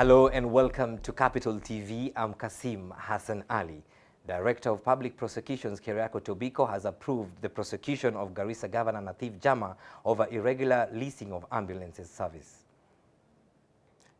Hello and welcome to Capital TV. I'm Kasim Hassan Ali. Director of Public Prosecutions Keriako Tobiko has approved the prosecution of Garissa Governor Nathif Jama over irregular leasing of ambulances service.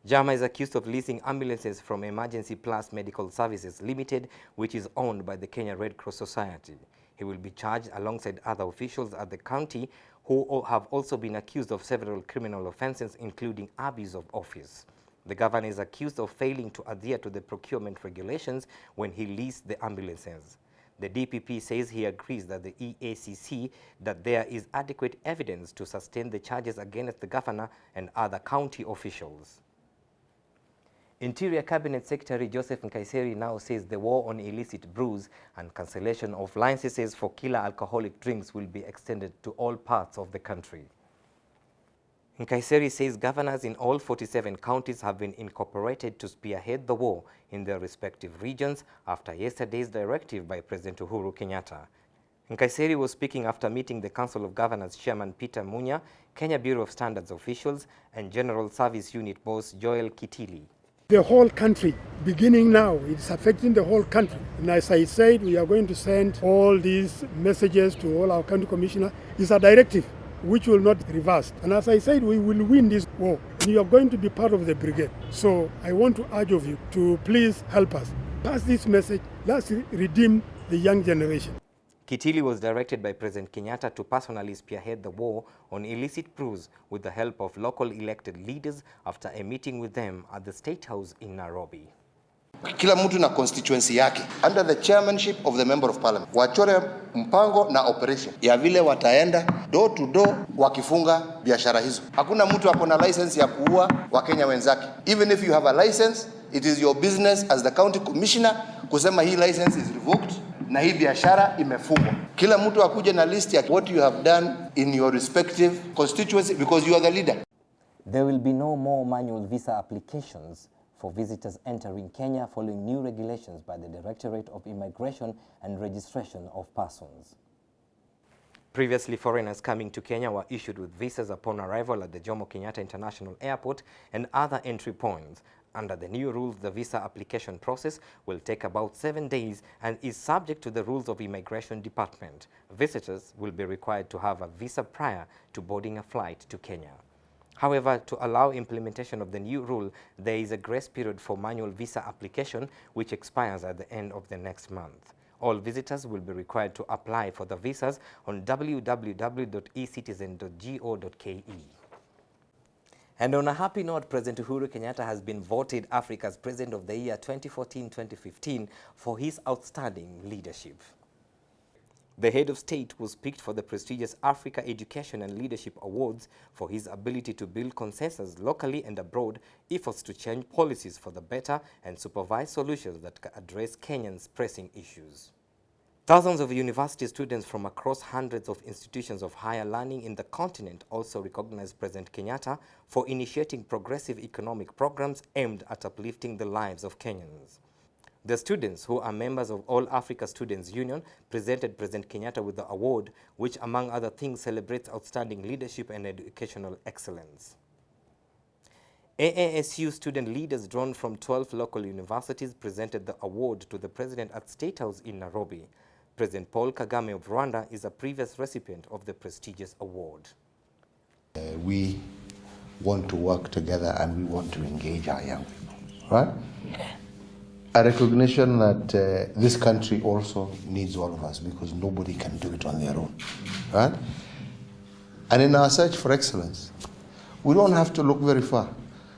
Jama is accused of leasing ambulances from Emergency Plus Medical Services Limited, which is owned by the Kenya Red Cross Society. He will be charged alongside other officials at the county who have also been accused of several criminal offenses, including abuse of office. The governor is accused of failing to adhere to the procurement regulations when he leased the ambulances. The DPP says he agrees that the EACC that there is adequate evidence to sustain the charges against the governor and other county officials. Interior Cabinet Secretary Joseph Nkaiseri now says the war on illicit brews and cancellation of licenses for killer alcoholic drinks will be extended to all parts of the country. Nkaiseri says governors in all 47 counties have been incorporated to spearhead the war in their respective regions after yesterday's directive by President Uhuru Kenyatta. Nkaiseri was speaking after meeting the Council of Governors Chairman Peter Munya, Kenya Bureau of Standards officials, and General Service Unit boss Joel Kitili. The whole country, beginning now, it's affecting the whole country. And as I said, we are going to send all these messages to all our county commissioners. It's a directive which will not be reversed. And as I said, we will win this war. And you are going to be part of the brigade. So I want to urge of you to please help us. Pass this message. Let's redeem the young generation. Kitili was directed by President Kenyatta to personally spearhead the war on illicit brews with the help of local elected leaders after a meeting with them at the State House in Nairobi. Kila mtu na constituency yake under the chairmanship of the member of parliament wachore mpango na operation ya vile wataenda door to door wakifunga biashara hizo. Hakuna mtu ako na license ya kuua Wakenya wenzake. Even if you have a license, it is your business as the county commissioner kusema hii license is revoked na hii biashara imefungwa. Kila mtu akuje na list ya what you have done in your respective constituency because you are the leader. There will be no more manual visa applications for visitors entering Kenya following new regulations by the Directorate of Immigration and Registration of Persons. Previously, foreigners coming to Kenya were issued with visas upon arrival at the Jomo Kenyatta International Airport and other entry points. Under the new rules, the visa application process will take about 7 days and is subject to the rules of Immigration Department. Visitors will be required to have a visa prior to boarding a flight to Kenya. However, to allow implementation of the new rule, there is a grace period for manual visa application which expires at the end of the next month. All visitors will be required to apply for the visas on www.ecitizen.go.ke. And on a happy note, President Uhuru Kenyatta has been voted Africa's President of the Year 2014-2015 for his outstanding leadership. The head of state was picked for the prestigious Africa Education and Leadership Awards for his ability to build consensus locally and abroad, efforts to change policies for the better, and supervise solutions that address Kenyans' pressing issues. Thousands of university students from across hundreds of institutions of higher learning in the continent also recognized President Kenyatta for initiating progressive economic programs aimed at uplifting the lives of Kenyans. The students, who are members of All Africa Students Union, presented President Kenyatta with the award, which among other things celebrates outstanding leadership and educational excellence. AASU student leaders drawn from 12 local universities presented the award to the President at State House in Nairobi. President Paul Kagame of Rwanda is a previous recipient of the prestigious award. We want to work together and we want to engage our young people, right? A recognition that this country also needs all of us because nobody can do it on their own, right? And in our search for excellence, we don't have to look very far.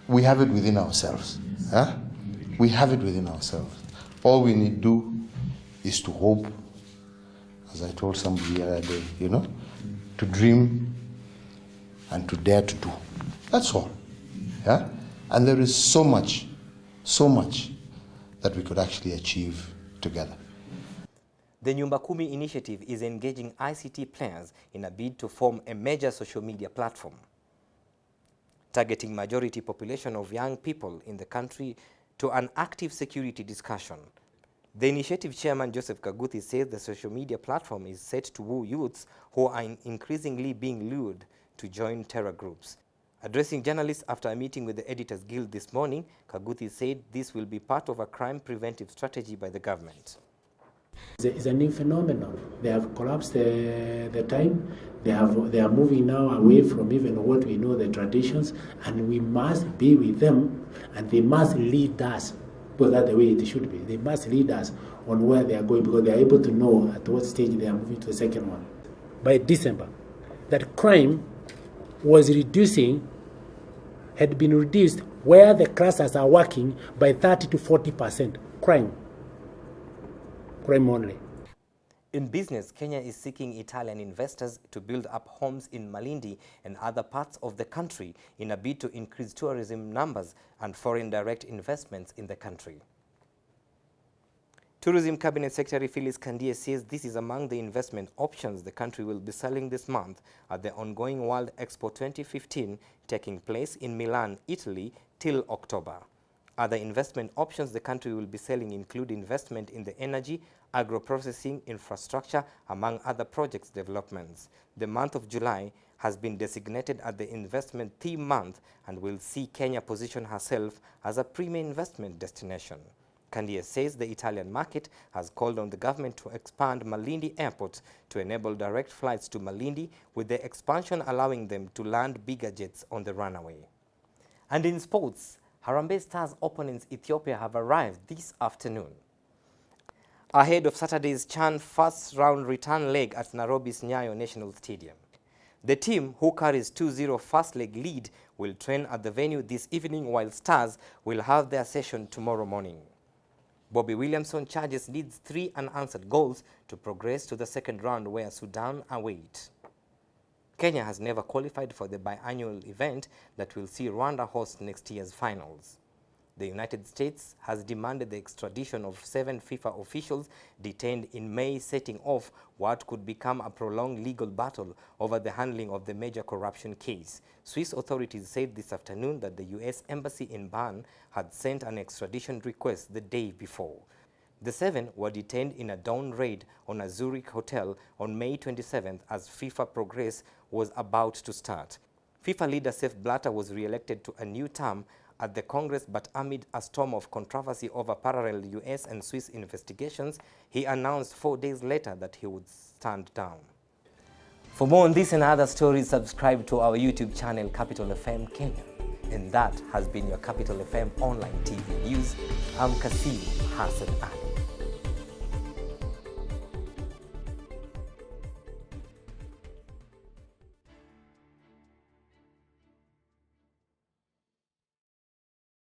We have it within ourselves. Huh? We have it within ourselves. All we need to do is to hope, as I told somebody the other day, to dream and to dare to do. That's all. Yeah? And there is so much that we could actually achieve together. The Nyumba Kumi initiative is engaging ICT players in a bid to form a major social media platform, targeting majority population of young people in the country to an active security discussion. The initiative chairman Joseph Kaguthi says the social media platform is set to woo youths who are increasingly being lured to join terror groups. Addressing journalists after a meeting with the Editors Guild this morning, Kaguthi said this will be part of a crime preventive strategy by the government. It's a new phenomenon. They have collapsed the time. They are moving now away from even what we know, the traditions, and we must be with them, and they must lead us, because that's the way it should be. They must lead us on where they are going, because they are able to know at what stage they are moving to the second one. By December, that crime was had been reduced where the clusters are working by 30 to 40%. Crime only. In business, Kenya is seeking Italian investors to build up homes in Malindi and other parts of the country in a bid to increase tourism numbers and foreign direct investments in the country. Tourism Cabinet Secretary Phyllis Kandie says this is among the investment options the country will be selling this month at the ongoing World Expo 2015 taking place in Milan, Italy till October. Other investment options the country will be selling include investment in the energy, agro-processing, infrastructure, among other projects developments. The month of July has been designated as the investment theme month and will see Kenya position herself as a premier investment destination. Kandie says the Italian market has called on the government to expand Malindi Airport to enable direct flights to Malindi, with the expansion allowing them to land bigger jets on the runway. And in sports, Harambee Stars opponents Ethiopia have arrived this afternoon. Ahead of Saturday's CHAN first-round return leg at Nairobi's Nyayo National Stadium. The team, who carries 2-0 first-leg lead, will train at the venue this evening, while Stars will have their session tomorrow morning. Bobby Williamson charges needs 3 unanswered goals to progress to the second round, where Sudan await. Kenya has never qualified for the biannual event that will see Rwanda host next year's finals. The United States has demanded the extradition of 7 FIFA officials detained in May, setting off what could become a prolonged legal battle over the handling of the major corruption case. Swiss authorities said this afternoon that the U.S. Embassy in Bern had sent an extradition request the day before. The 7 were detained in a dawn raid on a Zurich hotel on May 27th as FIFA progress was about to start. FIFA leader Sepp Blatter was re-elected to a new term at the Congress, but amid a storm of controversy over parallel U.S. and Swiss investigations, he announced 4 days later that he would stand down. For more on this and other stories, subscribe to our YouTube channel, Capital FM Kenya. And that has been your Capital FM Online TV News. I'm Kasim Hassan Ali.